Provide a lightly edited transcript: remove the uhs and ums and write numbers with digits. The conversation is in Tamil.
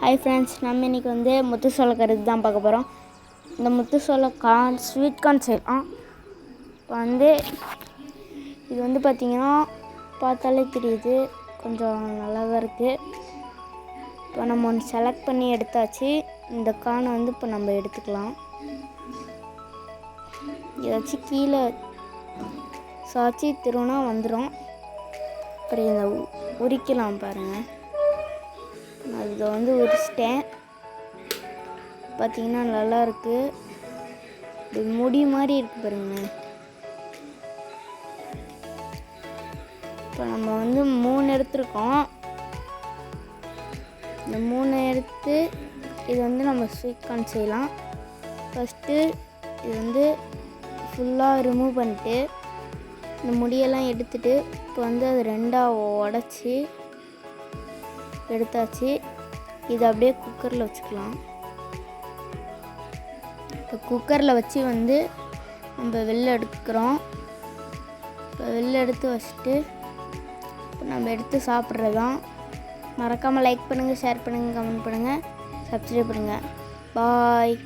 ஹாய் ஃப்ரெண்ட்ஸ், நம்ம இன்றைக்கி வந்து முத்து சோளக்கருது தான் பார்க்க போகிறோம். இந்த முத்து சோளக்கார்ன் ஸ்வீட் கார்ன் செய்யலாம். இப்போ வந்து இது வந்து பார்த்திங்கன்னா பார்த்தாலே தெரியுது, கொஞ்சம் நல்லா தான் இருக்குது. இப்போ நம்ம ஒன்று செலக்ட் பண்ணி எடுத்தாச்சு. இந்த கார்னை வந்து இப்போ நம்ம எடுத்துக்கலாம். ஏதாச்சும் கீழே சாச்சி திருவினா வந்துடும். அப்புறம் இதை உரிக்கலாம் பாருங்கள். அதை வந்து உரிச்சிட்டேன். பார்த்திங்கன்னா நல்லா இருக்குது. இது முடி மாதிரி இருக்குது பாருங்க. இப்போ நம்ம வந்து 3 எடுத்துருக்கோம். இந்த 3 எடுத்து இது வந்து நம்ம ஸ்வீட் கார்ன் செய்யலாம். ஃபஸ்ட்டு இது வந்து ஃபுல்லாக ரிமூவ் பண்ணிட்டு இந்த முடியெல்லாம் எடுத்துட்டு இப்போ வந்து அது 2ஆக உடச்சி எடுத்தாச்சு. இது அப்படியே குக்கரில் வச்சுக்கலாம். இப்போ குக்கரில் வச்சு வந்து நம்ம வெளில எடுக்கிறோம். இப்போ வெளில எடுத்து வச்சுட்டு இப்போ நம்ம எடுத்து சாப்பிட்றதான். மறக்காமல் லைக் பண்ணுங்கள், ஷேர் பண்ணுங்கள், கமெண்ட் பண்ணுங்கள், சப்ஸ்கிரைப் பண்ணுங்கள். பாய்.